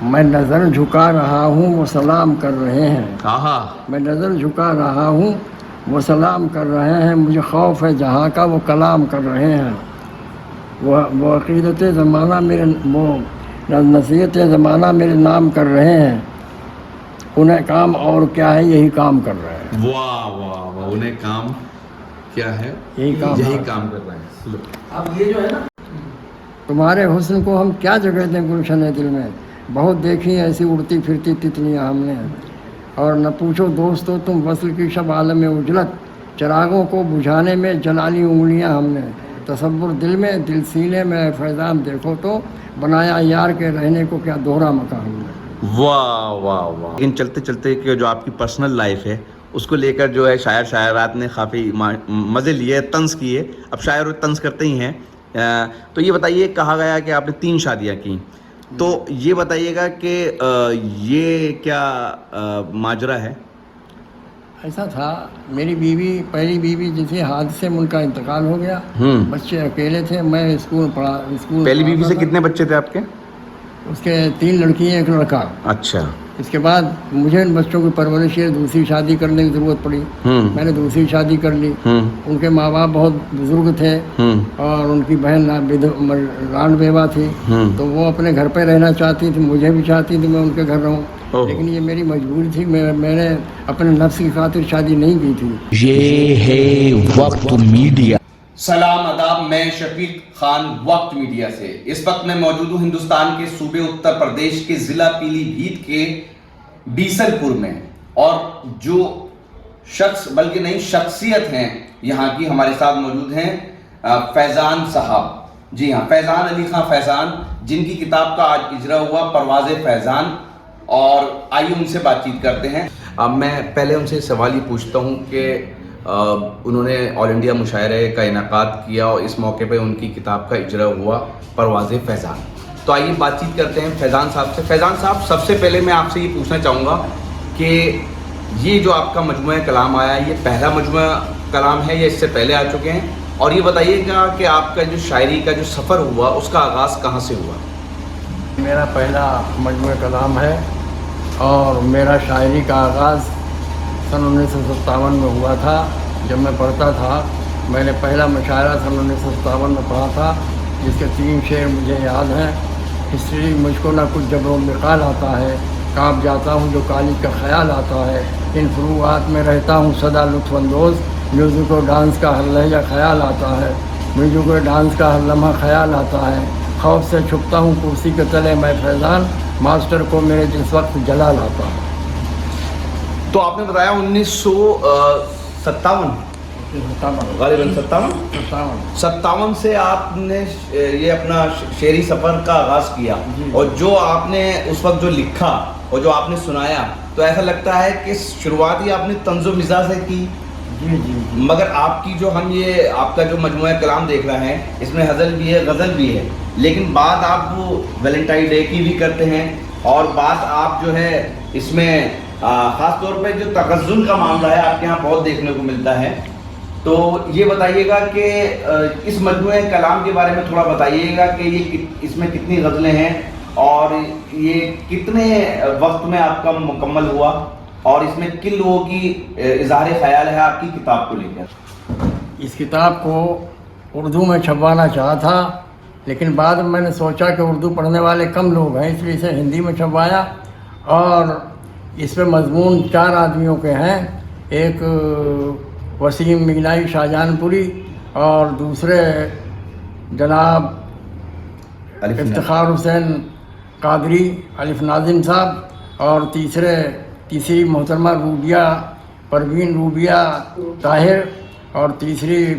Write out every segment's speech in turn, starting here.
میں نظر جھکا رہا ہوں وہ سلام کر رہے ہیں. میں نظر جھکا رہا ہوں وہ سلام کر رہے ہیں. مجھے خوف ہے جہاں کا وہ کلام کر رہے ہیں. وہ عقیدت زمانہ میرے وہ نصیحت زمانہ میرے نام کر رہے ہیں. انہیں کام اور کیا ہے یہی کام کر رہے ہیں. واہ واہ واہ. انہیں کام کیا ہے یہی کام کر رہے ہیں. اب یہ جو ہے نا تمہارے حسن کو ہم کیا جگہ دیں گلشن دل میں. بہت دیکھی ایسی اڑتی پھرتی تتلیاں ہم نے. اور نہ پوچھو دوستو تم وصل کی شب عالم اجلت. چراغوں کو بجھانے میں جلالی انگلیاں ہم نے. تصور دل میں دل سینے میں فیضان دیکھو تو بنایا یار کے رہنے کو کیا دوہرا مکان ہم نے. واہ واہ واہ. لیکن چلتے چلتے کہ جو آپ کی پرسنل لائف ہے اس کو لے کر جو ہے شاعرات نے کافی مزے لیے, طنز کیے. اب شاعر طنز کرتے ہی ہیں. تو یہ بتائیے, کہا گیا کہ آپ نے 3 شادیاں کی, تو یہ بتائیے گا کہ یہ کیا ماجرا ہے؟ ایسا تھا, میری بیوی پہلی بیوی جسے حادثے میں ان کا انتقال ہو گیا. بچے اکیلے تھے. میں اسکول پہلی بیوی سے کتنے بچے تھے آپ کے؟ اس کے 3 لڑکیاں 1 لڑکا. اچھا. اس کے بعد مجھے ان بچوں کی پرورش کے دوسری شادی کرنے کی ضرورت پڑی. میں نے دوسری شادی کر لی. ان کے ماں باپ بہت بزرگ تھے اور ان کی بہن رانڈ بیوہ تھی, تو وہ اپنے گھر پہ رہنا چاہتی تھی. مجھے بھی چاہتی تھی میں ان کے گھر رہوں, لیکن یہ میری مجبوری تھی. میں نے اپنے نفس کی خاطر شادی نہیں کی تھی. یہ ہے وقت میڈیا. سلام آداب, میں شفیق خان وقت میڈیا سے. اس وقت میں موجود ہوں ہندوستان کے صوبے اتر پردیش کے ضلع پیلی بھیت کے بیسل پور میں, اور جو شخص بلکہ نہیں شخصیت ہیں یہاں کی ہمارے ساتھ موجود ہیں فیضان صاحب. جی ہاں, فیضان علی خان فیضان, جن کی کتاب کا آج اجرا ہوا پرواز فیضان. اور آئیے ان سے بات چیت کرتے ہیں. اب میں پہلے ان سے سوال ہی پوچھتا ہوں کہ انہوں نے آل انڈیا مشاعرے کا انعقاد کیا اور اس موقع پہ ان کی کتاب کا اجرا ہوا پرواز فیضان. تو آئیے بات چیت کرتے ہیں فیضان صاحب سے. فیضان صاحب, سب سے پہلے میں آپ سے یہ پوچھنا چاہوں گا کہ یہ جو آپ کا مجموعہ کلام آیا, یہ پہلا مجموعہ کلام ہے یا اس سے پہلے آ چکے ہیں؟ اور یہ بتائیے گا کہ آپ کا جو شاعری کا جو سفر ہوا اس کا آغاز کہاں سے ہوا؟ میرا پہلا مجموعہ کلام ہے اور میرا شاعری کا آغاز سن 1957 میں ہوا تھا. جب میں پڑھتا تھا, میں نے پہلا مشاعرہ سن 1957 میں پڑھا تھا, جس کے 3 شعر مجھے یاد ہیں. ہسٹری مجھ کو نہ کچھ جبر و نقال آتا ہے, کانپ جاتا ہوں جو کالج کا خیال آتا ہے. ان فروعات میں رہتا ہوں سدا لطف اندوز, میوزک و ڈانس کا ہر لہجہ خیال آتا ہے. میوزک و ڈانس کا ہر لمحہ خیال آتا ہے. خوف سے چھپتا ہوں کرسی کے تلے میں فیضان, ماسٹر کو میرے جس وقت جلال آتا ہے. تو آپ نے بتایا 1957 غالباً 57 سے آپ نے یہ اپنا شعری سفر کا آغاز کیا. اور جو آپ نے اس وقت جو لکھا اور جو آپ نے سنایا, تو ایسا لگتا ہے کہ شروعات ہی آپ نے طنز و مزاح سے کی. مگر آپ کی جو ہم یہ آپ کا جو مجموعہ کلام دیکھ رہے ہیں, اس میں غزل بھی ہے غزل بھی ہے, لیکن بات آپ وہ ویلنٹائن ڈے کی بھی کرتے ہیں, اور بات آپ جو ہے اس میں خاص طور پہ جو تغزل کا معاملہ ہے آپ کے یہاں بہت دیکھنے کو ملتا ہے. تو یہ بتائیے گا کہ اس مجموعہ کلام کے بارے میں تھوڑا بتائیے گا کہ یہ اس میں کتنی غزلیں ہیں اور یہ کتنے وقت میں آپ کا مکمل ہوا, اور اس میں کن لوگوں کی اظہار خیال ہے آپ کی کتاب کو لے کر؟ اس کتاب کو اردو میں چھپوانا چاہا تھا, لیکن بعد میں نے سوچا کہ اردو پڑھنے والے کم لوگ ہیں, اس لیے اسے ہندی میں چھپوایا. اور اس میں مضمون 4 آدمیوں کے ہیں. ایک وسیم مغنائی شاہجہان پوری, اور دوسرے جناب افتخار حسین قادری الف ناظم صاحب, اور تیسری محترمہ پروین روبیہ طاہر, اور تیسری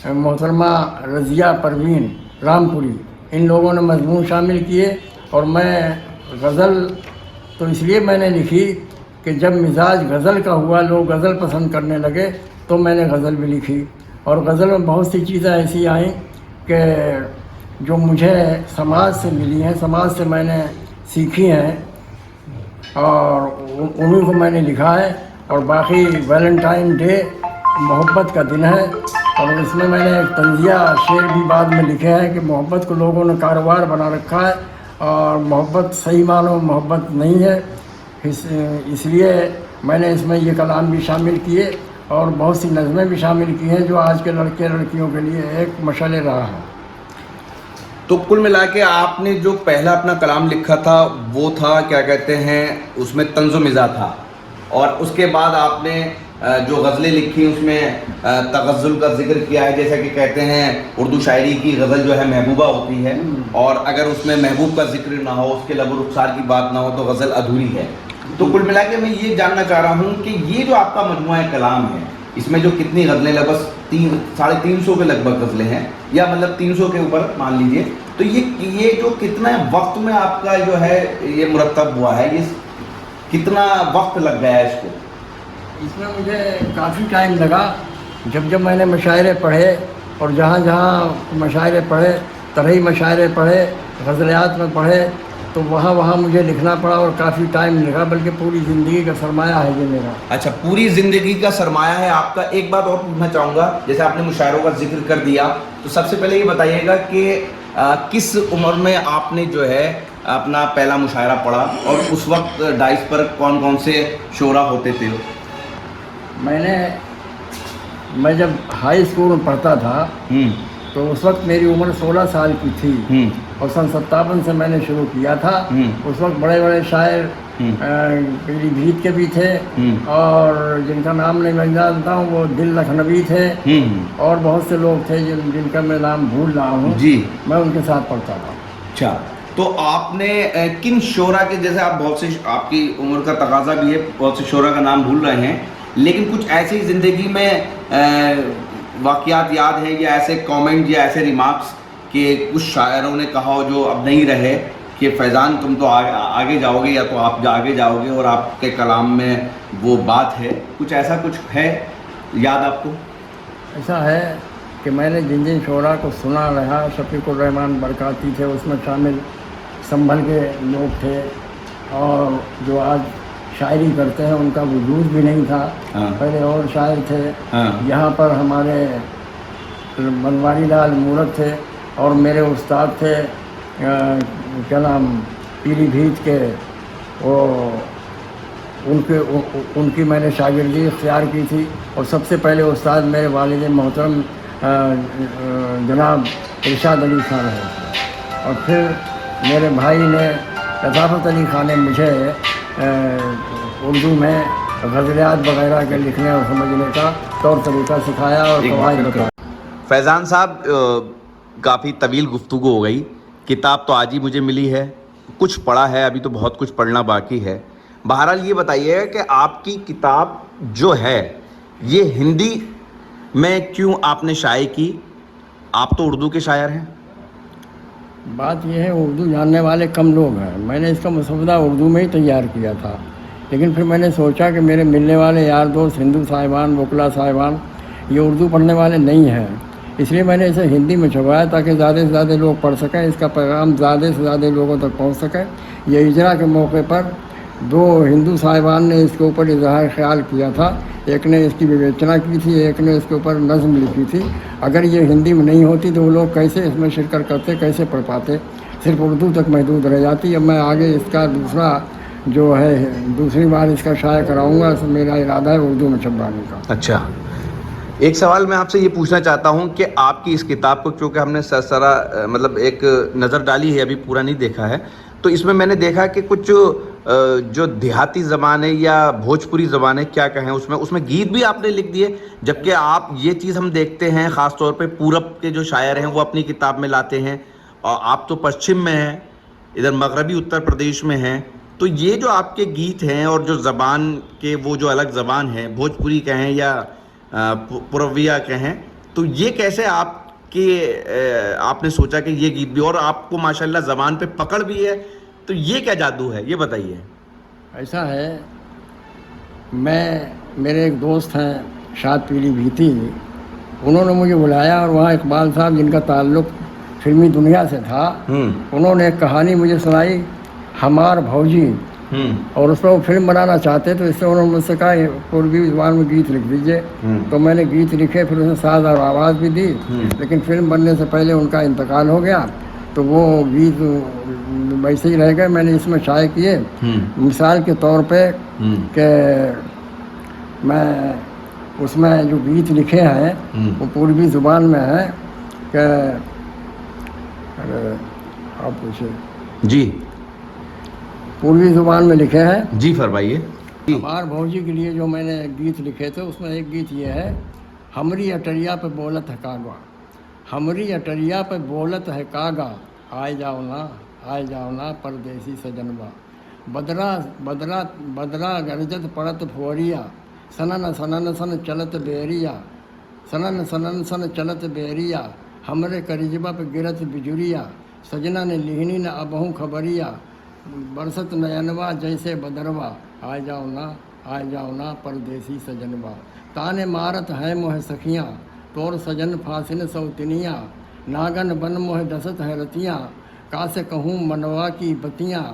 محترمہ رضیہ پروین رام پوری. ان لوگوں نے مضمون شامل کیے. اور میں غزل تو اس لیے میں نے لکھی کہ جب مزاج غزل کا ہوا, لوگ غزل پسند کرنے لگے, تو میں نے غزل بھی لکھی. اور غزل میں بہت سی چیزیں ایسی آئیں کہ جو مجھے سماج سے ملی ہیں, سماج سے میں نے سیکھی ہیں, اور انہیں کو میں نے لکھا ہے. اور باقی ویلنٹائن ڈے محبت کا دن ہے, اور اس میں نے ایک طنزیہ شعر بھی بعد میں لکھے ہیں کہ محبت کو لوگوں نے کاروبار بنا رکھا ہے, اور محبت صحیح معنوں محبت نہیں ہے، اس لیے میں نے اس میں یہ کلام بھی شامل کیے اور بہت سی نظمیں بھی شامل کی ہیں جو آج کے لڑکے لڑکیوں کے لیے ایک مشعل راہ ہے۔ تو کل ملا کے آپ نے جو پہلا اپنا کلام لکھا تھا وہ تھا کیا کہتے ہیں، اس میں طنز و مزاح تھا، اور اس کے بعد آپ نے جو غزلیں لکھی اس میں تغزل کا ذکر کیا ہے، جیسا کہ کہتے ہیں اردو شاعری کی غزل جو ہے محبوبہ ہوتی ہے، اور اگر اس میں محبوب کا ذکر نہ ہو، اس کے لب و رخسار کی بات نہ ہو تو غزل ادھوری ہے۔ تو کل ملا کے میں یہ جاننا چاہ رہا ہوں کہ یہ جو آپ کا مجموعہ کلام ہے، اس میں جو کتنی غزلیں، لگ بھگ 350 کے لگ بھگ غزلیں ہیں، یا مطلب 300 کے اوپر مان لیجئے، تو یہ جو کتنا وقت میں آپ کا جو ہے یہ مرتب ہوا ہے، یہ کتنا وقت لگ گیا ہے اس کو؟ اس میں مجھے کافی ٹائم لگا، جب میں نے مشاعرے پڑھے اور جہاں جہاں مشاعرے پڑھے، طرحی مشاعرے پڑھے، غزلیات میں پڑھے، تو وہاں مجھے لکھنا پڑا اور کافی ٹائم لگا، بلکہ پوری زندگی کا سرمایہ ہے یہ میرا۔ اچھا، پوری زندگی کا سرمایہ ہے آپ کا۔ ایک بات اور پوچھنا چاہوں گا، جیسے آپ نے مشاعروں کا ذکر کر دیا، تو سب سے پہلے یہ بتائیے گا کہ کس عمر میں آپ نے جو ہے اپنا پہلا مشاعرہ پڑھا، اور اس وقت ڈائس پر کون کون سے شعراء ہوتے تھے؟ میں جب ہائی اسکول میں پڑھتا تھا تو اس وقت میری عمر 16 سال کی تھی، اور سن 57 سے میں نے شروع کیا تھا۔ اس وقت بڑے بڑے شاعر پیلی بھیت کے بھی تھے، اور جن کا نام نہیں میں جانتا ہوں وہ دل لکھنوی تھے، اور بہت سے لوگ تھے جن کا میں نام بھول رہا ہوں، میں ان کے ساتھ پڑھتا تھا۔ اچھا، تو آپ نے کن شعراء کے، جیسے آپ بہت سے، آپ کی عمر کا تقاضا بھی ہے، بہت سے شعراء کا نام بھول رہے ہیں، لیکن کچھ ایسی زندگی میں واقعات یاد ہیں، یا ایسے کامنٹ یا ایسے ریمارکس کہ کچھ شاعروں نے کہا ہو جو اب نہیں رہے، کہ فیضان تم تو آگے جاؤ گے، یا تو آپ آگے جاؤ گے، اور آپ کے کلام میں وہ بات ہے، کچھ ایسا کچھ ہے یاد آپ کو؟ ایسا ہے کہ میں نے جن شعراء کو سنا رہا، شفیق الرحمان برکاتی تھے اس میں شامل، سنبھل کے لوگ تھے، اور جو آج شاعری کرتے ہیں ان کا وجود بھی نہیں تھا، پہلے اور شاعر تھے۔ یہاں پر ہمارے بنواری لال مورت تھے، اور میرے استاد تھے کیا نام، پیلی بھیت کے، وہ ان کی میں نے شاگردی اختیار کی تھی، اور سب سے پہلے استاد میرے والد محترم جناب ارشاد علی خان ہے، اور پھر میرے بھائی نے لطافت علی خان نے مجھے اردو میں غزلیات وغیرہ کے لکھنے اور سمجھنے کا طور طریقہ سکھایا اور قواعد بتایا۔ فیضان صاحب، کافی طویل گفتگو ہو گئی، کتاب تو آج ہی مجھے ملی ہے، کچھ پڑھا ہے، ابھی تو بہت کچھ پڑھنا باقی ہے۔ بہرحال یہ بتائیے کہ آپ کی کتاب جو ہے یہ ہندی میں کیوں آپ نے شائع کی؟ آپ تو اردو کے شاعر ہیں۔ بات یہ ہے، اردو جاننے والے کم لوگ ہیں، میں نے اس کا مسودہ اردو میں ہی تیار کیا تھا، لیکن پھر میں نے سوچا کہ میرے ملنے والے یار دوست ہندو صاحبان، وکلا صاحبان، یہ اردو پڑھنے والے نہیں ہیں، اس لیے میں نے اسے ہندی میں چھپوایا تاکہ زیادہ سے زیادہ لوگ پڑھ سکیں، اس کا پیغام زیادہ سے زیادہ لوگوں تک پہنچ سکے۔ یہ اجرا کے موقع پر 2 ہندو صاحبان نے اس کے اوپر اظہار خیال کیا تھا، ایک نے اس کی وویچنا کی تھی، ایک نے اس کے اوپر نظم لکھی تھی۔ اگر یہ ہندی میں نہیں ہوتی تو وہ لوگ کیسے اس میں شرکت کرتے، کیسے پڑھ پاتے، صرف اردو تک محدود رہ جاتی۔ اب میں آگے اس کا دوسری بار اس کا شائع کراؤں گا، میرا ارادہ ہے اردو میں چھپوانے کا۔ اچھا، ایک سوال میں آپ سے یہ پوچھنا چاہتا ہوں کہ آپ کی اس کتاب کو، کیونکہ ہم نے سرسرا مطلب ایک نظر ڈالی ہے، ابھی پورا نہیں دیکھا ہے، تو اس میں میں نے دیکھا کہ کچھ جو دیہاتی زبان ہے یا بھوجپوری زبان ہے، کیا کہیں، اس میں گیت بھی آپ نے لکھ دیے، جبکہ آپ یہ چیز ہم دیکھتے ہیں خاص طور پہ پورب کے جو شاعر ہیں وہ اپنی کتاب میں لاتے ہیں، اور آپ تو پشچم میں ہیں، ادھر مغربی اتر پردیش میں ہیں، تو یہ جو آپ کے گیت ہیں اور جو زبان کے وہ جو الگ زبان ہے، بھوجپوری کہیں یا پوربیا کہیں، تو یہ کیسے آپ نے سوچا کہ یہ گیت بھی، اور آپ کو ماشاءاللہ زبان پہ پکڑ بھی ہے، تو یہ کیا جادو ہے، یہ بتائیے۔ ایسا ہے، میرے ایک دوست ہیں شاد پیلی بھیتی، انہوں نے مجھے بلایا، اور وہاں اقبال صاحب جن کا تعلق فلمی دنیا سے تھا، انہوں نے ایک کہانی مجھے سنائی، ہمار بھوجی، اور اس پر وہ فلم بنانا چاہتے، تو اس سے انہوں نے مجھ سے کہا پوربی زبان میں گیت لکھ دیجئے، تو میں نے گیت لکھے، پھر اسے ساز اور آواز بھی دی، لیکن فلم بننے سے پہلے ان کا انتقال ہو گیا، تو وہ گیت वैसे ही रह गए। मैंने इसमें शाये किए मिसाल के तौर पे कि मैं उसमें जो गीत लिखे हैं वो पूर्वी ज़ुबान में है कि आप पूछिए जी पूर्वी ज़ुबान में लिखे हैं। जी फरमाइए। हमार भौजी के लिए जो मैंने गीत लिखे थे उसमें एक गीत ये है, हमरी अटरिया पे बोलत है कागा, हमरी अटरिया पे बोलत है कागा, आए जाओ ना परदेसी सजनवा, बदरा बदरा बदरा गरजत पड़त फुअरिया, सनन सनन सन चलत बेरिया, सनन सनन सन चलत बेरिया, हमरे करिजबा पे गिरत बिजुरिया, सजना ने लिहनी न अबहू खबरिया, बरसत नयनवा जैसे बदरवा, आ जाओ ना परदेसी सजनवा, ताने मारत है मोह सखियाँ, तोर सजन फासिन सौतनिया, नागन बन मोह डसत है रतियाँ, कासे कहूँ मनवा की बतियाँ,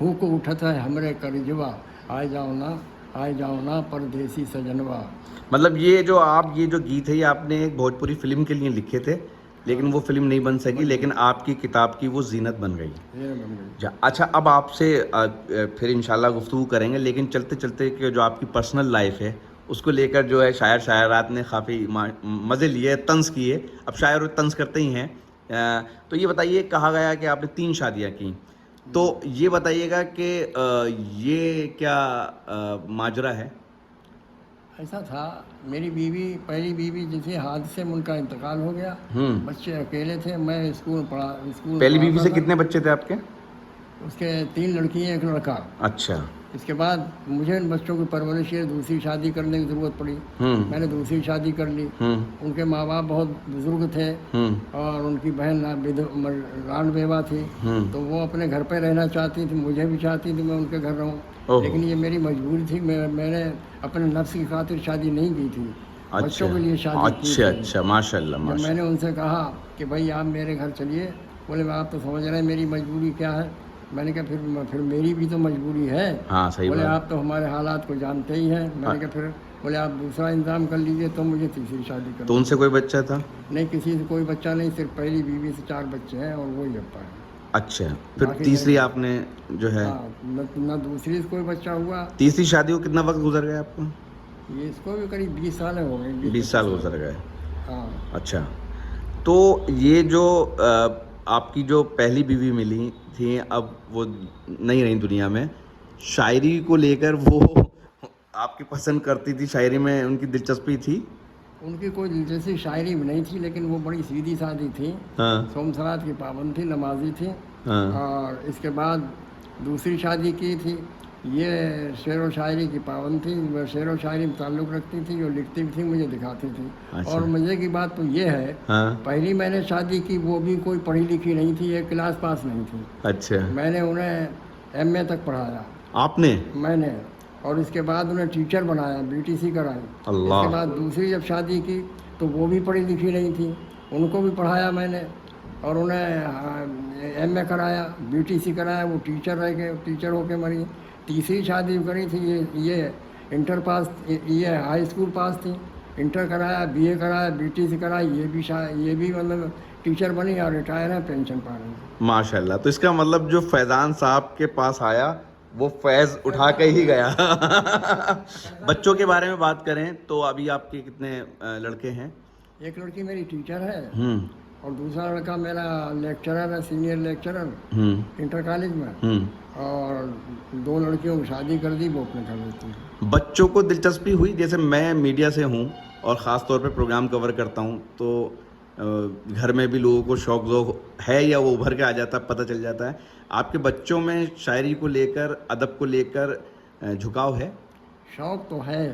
हुक उठत है हमरे करजवा, आ जाओ ना परदेसी सजनवा। मतलब ये जो गीत है ये आपने एक भोजपुरी फिल्म के लिए लिखे थे, लेकिन वो फिल्म नहीं बन सकी, लेकिन आपकी किताब की वो जीनत बन गई। ये बन गई। अच्छा, अब आपसे फिर इंशाल्लाह गुफ्तगू करेंगे, लेकिन चलते चलते कि जो आपकी पर्सनल लाइफ है उसको लेकर जो है शायर शायरात ने काफ़ी मज़े लिए, तंज किए। अब शायर तंज करते ही हैं। तो ये बताइए, कहा गया कि आपने 3 शादियाँ की, तो ये बताइएगा कि ये क्या माजरा है? ऐसा था, मेरी बीवी पहली बीवी जिसे हादसे में उनका इंतकाल हो गया, बच्चे अकेले थे, मैं स्कूल पहली बीवी से कितने बच्चे थे आपके? उसके 3 लड़कियाँ 1 लड़का। अच्छा। इसके बाद मुझे इन बच्चों की परवरिश के लिए दूसरी शादी करने की ज़रूरत पड़ी। मैंने दूसरी शादी कर ली। उनके माँ बाप बहुत बुजुर्ग थे और उनकी बहन रान बेवा थी, तो वो अपने घर पे रहना चाहती थी, मुझे भी चाहती थी मैं उनके घर रहूं, लेकिन ये मेरी मजबूरी थी। मैंने अपने नफ्स की खातिर शादी नहीं की थी, बच्चों के लिए शादी की थी। अच्छा, माशाल्लाह। जब मैंने उनसे कहा कि भाई आप मेरे घर चलिए, बोले आप तो समझ रहे हैं मेरी मजबूरी क्या है। मैंने कहा फिर मेरी भी तो मजबूरी है। हाँ, सही बोले बात। आप तो हमारे हालात को जानते ही हैं। मैंने कहा फिर बोले आप दूसरा इंतजाम कर लीजिए, तो मुझे तीसरी शादी कर। तो उनसे कोई बच्चा था? नहीं, किसी से कोई बच्चा नहीं, सिर्फ पहली बीवी से 4 बच्चे हैं और वही अब्बा है। अच्छा, फिर तीसरी आपने जो है? न दूसरी से कोई बच्चा हुआ। तीसरी शादी को कितना वक्त गुजर गया आपको? ये इसको भी करीब 20 साल हो गए। 20 साल गुजर गए। हाँ। अच्छा, तो ये जो आपकी जो पहली बीवी मिली थी, अब वो नहीं रही दुनिया में, शायरी को लेकर वो आपकी पसंद करती थी, शायरी में उनकी दिलचस्पी थी? उनकी कोई दिलचस्पी शायरी में नहीं थी, लेकिन वो बड़ी सीधी सादी थी। हाँ। सोम सलात की पाबंद थी, नमाजी थी। हाँ। और इसके बाद दूसरी शादी की थी, ये शेर व शायरी की पाबंद थी, वो शेर व शायरी में ताल्लुक़ रखती थी, जो लिखती भी थी मुझे दिखाती थी। अच्छा। और मज़े की बात तो ये है, हाँ। पहली मैंने शादी की वो भी कोई पढ़ी लिखी नहीं थी, 1 क्लास पास नहीं थी। अच्छा। मैंने उन्हें MA तक पढ़ाया। आपने? मैंने, और इसके बाद उन्हें टीचर बनाया, BTC कराई। अल्लाह। इसके बाद दूसरी जब शादी की तो वो भी पढ़ी लिखी नहीं थी, उनको भी पढ़ाया मैंने और उन्हें MA कराया, BTC कराया, वो टीचर रह गए, टीचर होके मरी। तीसरी शादी करी थी, ये इंटर पास, ये हाई स्कूल पास थी, इंटर कराया, BA कराया, BTC कराया, ये भी मतलब टीचर बनी और रिटायर है, पेंशन पा रही है। माशाल्लाह। तो इसका मतलब जो फैज़ान साहब के पास आया वो फैज़ उठा के ही गया। बच्चों के बारे में बात करें तो अभी आपके कितने लड़के हैं? एक लड़की मेरी टीचर है और दूसरा लड़का मेरा लेक्चरर है, सीनियर लेक्चरर इंटर कॉलेज में। और 2 लड़कियों की शादी कर दी, वो अपने घर रहती हैं। बच्चों को दिलचस्पी हुई? जैसे मैं मीडिया से हूँ और ख़ास तौर पे प्रोग्राम कवर करता हूँ, तो घर में भी लोगों को शौक ज़ौक है या वो उभर के आ जाता है, पता चल जाता है। आपके बच्चों में शायरी को लेकर, अदब को लेकर झुकाव है? शौक तो है,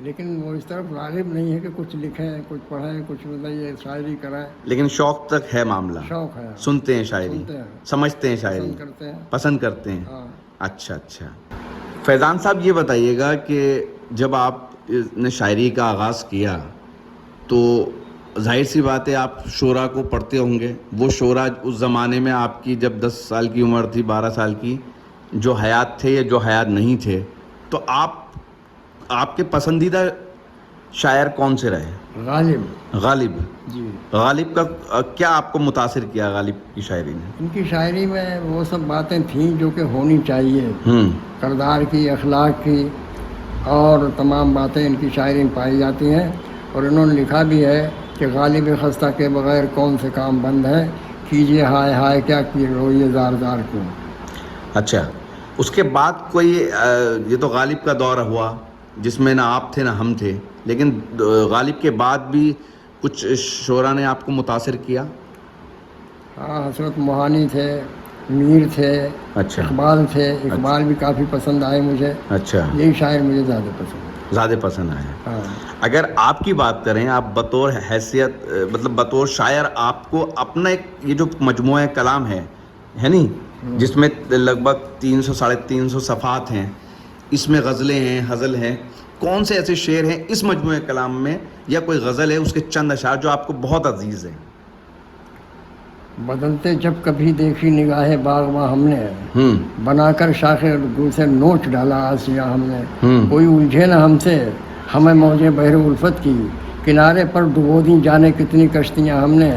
लेकिन वो इस तरफ राग़िब नहीं है कि कुछ लिखें, कुछ पढ़ें, कुछ बताइए शायरी कराएं। लेकिन शौक तक है मामला? शौक है, सुनते हैं शायरी, सुनते हैं, समझते हैं शायरी, पसंद करते हैं। हाँ। अच्छा। फैज़ान साहब, ये बताइएगा कि जब आपने शायरी का आगाज़ किया तो जाहिर सी बात है आप शोरा को पढ़ते होंगे। वो शोरा उस ज़माने में आपकी जब 10 साल की उम्र थी, 12 साल की, जो हयात थे या जो हयात नहीं थे, तो आपके पसंदीदा शायर कौन से रहे? गालिब गालिब। जी। गालिब का क्या आपको मुतासिर किया गालिब की शायरी ने? इनकी शायरी में वो सब बातें थीं जो कि होनी चाहिए, किरदार की, अखलाक की और तमाम बातें इनकी शायरी में पाई जाती हैं। और इन्होंने लिखा भी है कि गालिब खस्ता के बगैर कौन से काम बंद है, कीजिए हाय हाय क्या किए रोइए जार जार क्यों। अच्छा, उसके बाद कोई ये तो गालिब का दौर हुआ जिसमें ना आप थे ना हम थे, लेकिन गालिब के बाद भी कुछ शोरा ने आपको मुतासिर किया? हाँ, हसरत मोहानी थे, मीर थे, अच्छा। इकबाल थे। इकबाल भी काफ़ी पसंद आए मुझे। अच्छा, यही शायर मुझे ज़्यादा पसंद है। ज़्यादा पसंद आए। हाँ। अगर आपकी बात करें, आप बतौर हैसियत मतलब बतौर शायर, आपको अपना एक ये जो मजमूआ कलाम है नहीं, जिसमें लगभग 300 साढ़े 300 सफ़ात हैं, इसमें गज़लें हैं, हज़ल हैं, कौन से ऐसे शेर हैं इस मजमूए कलाम में या कोई गज़ल है उसके चंद अशार जो आपको बहुत अजीज़ हैं? बदलते जब कभी देखी निगाहे बागवां हमने, बनाकर शाखे गुल से नोच डाला आसिया हमने। कोई उलझे न हमसे, हमें मौजे बहर उल्फत की, किनारे पर डुबो दी जाने कितनी कश्तियां हमने।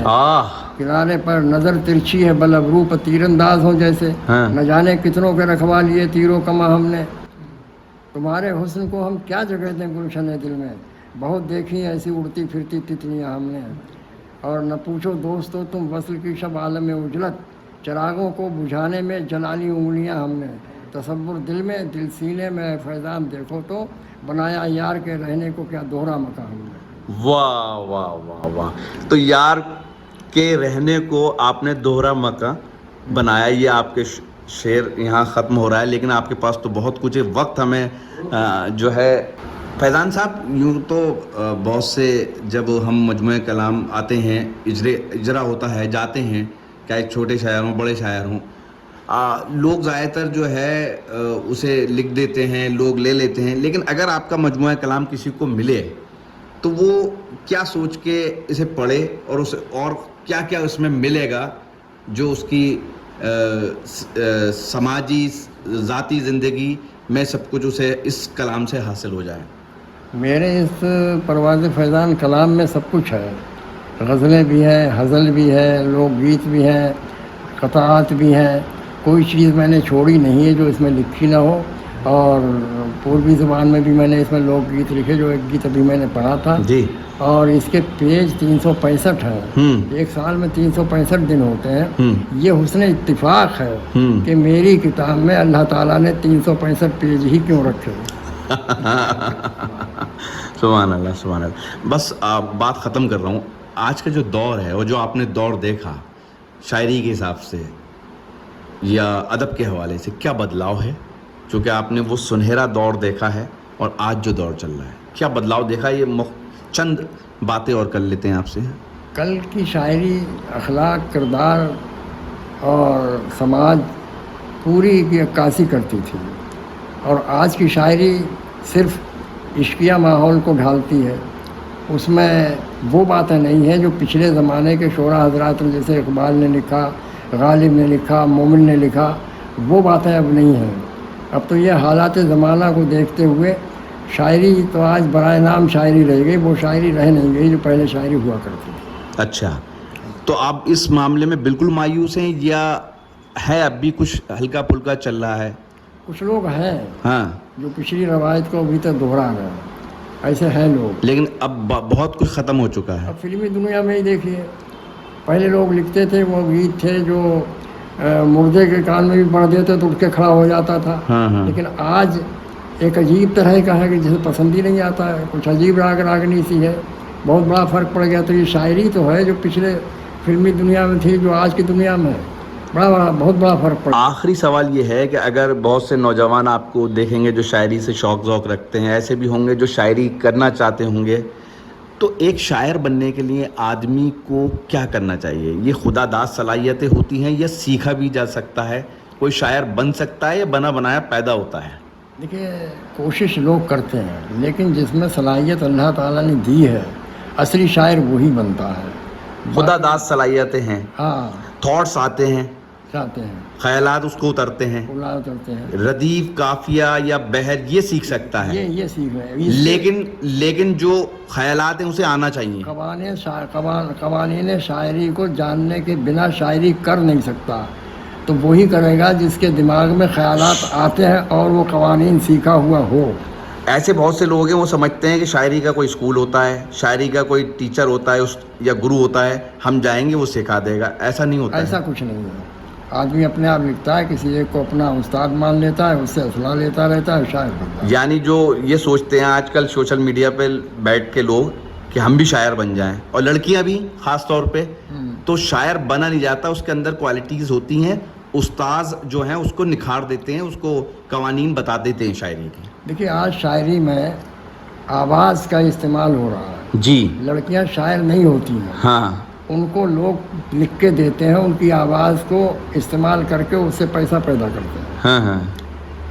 किनारे पर नज़र तिरछी है बल अबरू पर तीरंदाज हो जैसे, न जाने कितनों के रखवा लिए तीरों कमा हमने। तुम्हारे हुस्न को हम क्या जगह दें गुलशन दिल में, बहुत देखी ऐसी उड़ती फिरती तितलियां हमने। और न पूछो दोस्तों तुम वस्ल की शब आलम में उजलत, चरागों को बुझाने में जलाली उंगलियां हमने। तसव्वुर दिल में दिल सीने में फैज़ान देखो तो, बनाया यार के रहने को क्या दोहरा मकान हमने। वाह वाह वाह वाह। तो यार के रहने को आपने दोहरा मका बनाया। ये आपके शेर यहाँ ख़त्म हो रहा है, लेकिन आपके पास तो बहुत कुछ है। वक्त हमें जो है फैज़ान साहब, यूँ तो बहुत से जब हम मजमूए कलाम आते हैं, इजरा होता है, जाते हैं, चाहे छोटे शायर हों बड़े शायर हों, लोग ज़्यादातर जो है उसे लिख देते हैं, लोग ले लेते हैं। लेकिन अगर आपका मजमूआ कलाम किसी को मिले तो वो क्या सोच के इसे पढ़े और उसे और क्या क्या उसमें मिलेगा जो उसकी समाजी ज़ाती ज़िंदगी में सब कुछ उसे इस कलाम से हासिल हो जाए? मेरे इस परवाज़ फैज़ान कलाम में सब कुछ है। गज़लें भी हैं, हज़ल भी है, लोकगीत भी हैं, क़ताआत भी हैं। कोई चीज़ मैंने छोड़ी नहीं है जो इसमें लिखी ना हो। और पूर्वी ज़ुबान में भी मैंने इसमें लोकगीत लिखे, जो एक गीत अभी मैंने पढ़ा था जी। और इसके पेज 365 हैं। एक साल में 365 दिन होते हैं। ये हुस्न इत्तिफाक है कि मेरी किताब में अल्लाह ताला ने 365 पेज ही क्यों रखे। सुभान अल्लाह, सुभान अल्लाह। बस बात ख़त्म कर रहा हूँ। आज का जो दौर है और जो आपने दौर देखा शायरी के हिसाब से या अदब के हवाले से, क्या बदलाव है? चूँकि आपने वो सुनहरा दौर देखा है और आज जो दौर चल रहा है, क्या बदलाव देखा? ये चंद बातें और कर लेते हैं आपसे। कल की शायरी अखलाक, किरदार और समाज पूरी की अक्कासी करती थी, और आज की शायरी सिर्फ इश्किया माहौल को ढालती है। उसमें वो बातें नहीं हैं जो पिछले ज़माने के शोरा हजरात ने, जैसे इकबाल ने लिखा, गालिब ने लिखा, मोमिन ने लिखा, वो बातें अब नहीं हैं। अब तो ये हालात ज़माना को देखते हुए शायरी तो आज बराए नाम शायरी रह गई, वो शायरी रह नहीं गई जो पहले शायरी हुआ करती थी। अच्छा, तो आप इस मामले में बिल्कुल मायूस हैं या है अब भी कुछ हल्का फुल्का चल रहा है? कुछ लोग हैं हाँ जो पिछली रवायत को अभी तक दोहरा रहे हैं, ऐसे हैं लोग। लेकिन अब बहुत कुछ ख़त्म हो चुका है। अब फिल्मी दुनिया में ही देखिए, पहले लोग लिखते थे, वो गीत थे जो मुर्दे के कान में भी पढ़ देते तो उठ के खड़ा हो जाता था। हाँ। लेकिन आज एक अजीब तरह का है कि जिसे पसंद ही नहीं आता है, कुछ अजीब रागनी सी है, बहुत बड़ा फ़र्क पड़ गया। तो ये शायरी तो है जो पिछले फिल्मी दुनिया में थी, जो आज की दुनिया में है, बहुत बड़ा फ़र्क पड़ा। आखिरी सवाल ये है कि अगर बहुत से नौजवान आपको देखेंगे जो शायरी से शौक़ ज़ौक़ रखते हैं, ऐसे भी होंगे जो शायरी करना चाहते होंगे, तो एक शायर बनने के लिए आदमी को क्या करना चाहिए? ये खुदादाद सलाहियतें होती हैं या सीखा भी जा सकता है? कोई शायर बन सकता है या बना बनाया पैदा होता है? देखिए, कोशिश लोग करते हैं, लेकिन जिसमें सलाहियत अल्लाह ताला ने दी है, असली शायर वही बनता है। खुदादाद सलाहियतें हैं, हाँ, थॉट्स आते हैं, चाहते हैं, ख्यालात उसको उतरते हैं, उड़ा उतरते हैं, रदीफ, काफिया या बहर ये सीख सकता है, ये सीख रहे हैं। लेकिन जो ख्यालात हैं उसे आना चाहिए। कवानीन शायरी को जानने के बिना शायरी कर नहीं सकता, तो वही करेगा जिसके दिमाग में ख्यालात आते हैं और वो कवानीन सीखा हुआ हो। ऐसे बहुत से लोग हैं वो समझते हैं कि शायरी का कोई स्कूल होता है, शायरी का कोई टीचर होता है या गुरु होता है, हम जाएंगे वो सिखा देगा। ऐसा नहीं होता ऐसा है। कुछ नहीं है। आदमी अपने आप लिखता है, किसी एक को अपना उस्ताद मान लेता है, उससे असला लेता रहता है, शायर बनता है। यानी जो ये सोचते हैं आजकल सोशल मीडिया पे बैठ के लोग कि हम भी शायर बन जाएं, और लड़कियां भी खास तौर पे, तो शायर बना नहीं जाता, उसके अंदर क्वालिटीज़ होती हैं, उस्ताद जो हैं उसको निखार देते हैं, उसको कवानीन बता देते हैं शायरी की। देखिए, आज शायरी में आवाज़ का इस्तेमाल हो रहा है। जी लड़कियां शायर नहीं होती हैं, हाँ, उनको लोग लिख के देते हैं, उनकी आवाज़ को इस्तेमाल करके उससे पैसा पैदा करते हैं। हाँ हाँ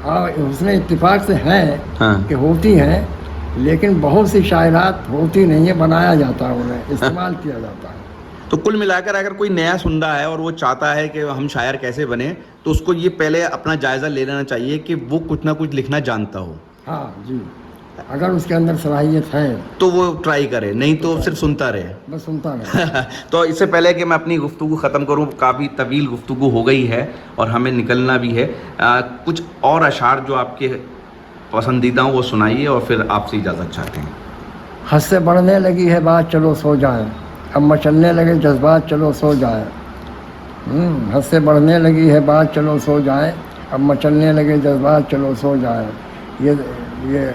और उसने इत्तेफाक से है हाँ। कि होती हैं, लेकिन बहुत सी शायरात होती नहीं है, बनाया जाता है, उन्हें इस्तेमाल किया जाता है। तो कुल मिलाकर अगर कोई नया सुन रहा है और वो चाहता है कि हम शायर कैसे बने, तो उसको ये पहले अपना जायज़ा ले लेना चाहिए कि वो कुछ ना कुछ लिखना जानता हो। हाँ जी, अगर उसके अंदर सलाहियत है तो वो ट्राई करे, नहीं तो सिर्फ सुनता रहे। बस सुनता रहे। तो इससे पहले कि मैं अपनी गुफ्तगू ख़त्म करूं, काफ़ी तवील गुफ्तगू हो गई है और हमें निकलना भी है, कुछ और अशार जो आपके पसंदीदा हो वो सुनाइए और फिर आपसे इजाज़त चाहते हैं। हद से बढ़ने लगी है बात, चलो सो जाए, अब मचलने लगे जज्बात, चलो सो जाए। हद से बढ़ने लगी है बात, चलो सो जाए, अब मचलने लगे जज्बात, चलो सो जाए। ये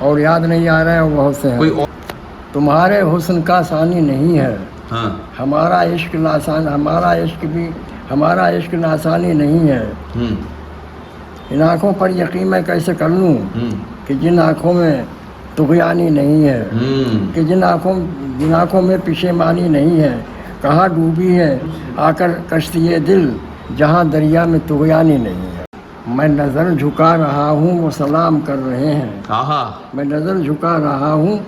और याद नहीं आ रहा है, वो बहुत से कोई हैं। और? तुम्हारे हुस्न का सानी नहीं है, हाँ। हमारा इश्क नासानी नहीं है। इन आँखों पर यकीन मैं कैसे कर लूँ कि जिन आँखों में तुग़यानी नहीं है, कि जिन आँखों में पिशेमानी नहीं है। कहाँ डूबी है आकर कश्ती ये दिल, जहाँ दरिया में तुग़यानी नहीं है। मैं नज़र झुका रहा हूँ, वो सलाम कर रहे हैं। आहा। मैं नज़र झुका रहा हूँ,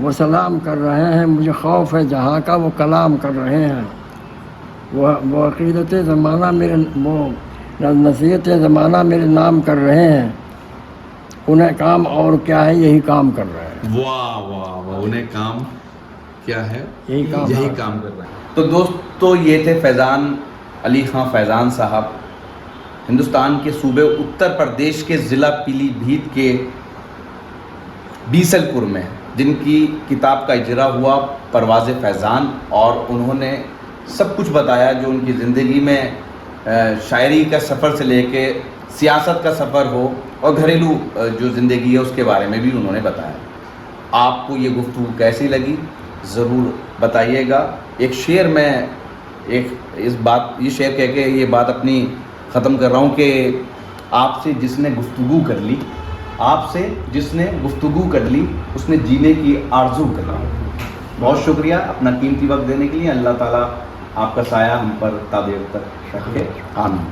वो सलाम कर रहे हैं। मुझे खौफ है जहाँ का, वो कलाम कर रहे हैं। वो अक़ीदत ज़माना मेरे, वो नसीहत ज़माना मेरे नाम कर रहे हैं। उन्हें काम और क्या है, यही काम कर रहे हैं। वाह वाह वाह, उन्हें काम क्या है, यही काम कर रहे हैं। तो दोस्तों, ये थे फैज़ान अली ख़ान फैज़ान साहब, हिंदुस्तान के सूबे उत्तर प्रदेश के ज़िला पीलीभीत के बीसलपुर में, जिनकी किताब का इजरा हुआ परवाज़ फैज़ान, और उन्होंने सब कुछ बताया जो उनकी ज़िंदगी में शायरी का सफ़र से लेके सियासत का सफ़र हो और घरेलू जो ज़िंदगी है उसके बारे में भी उन्होंने बताया। आपको ये गुफ्तगू कैसी लगी ज़रूर बताइएगा। एक शेर में ये शेर कह के ये बात अपनी ख़त्म कर रहा हूँ कि आपसे जिसने गुफ्तगू कर ली उसने जीने की आरज़ू कर रहा हूँ। बहुत शुक्रिया अपना कीमती वक्त देने के लिए। अल्लाह ताला आपका साया हम पर ता देर तक रखे। आमीन।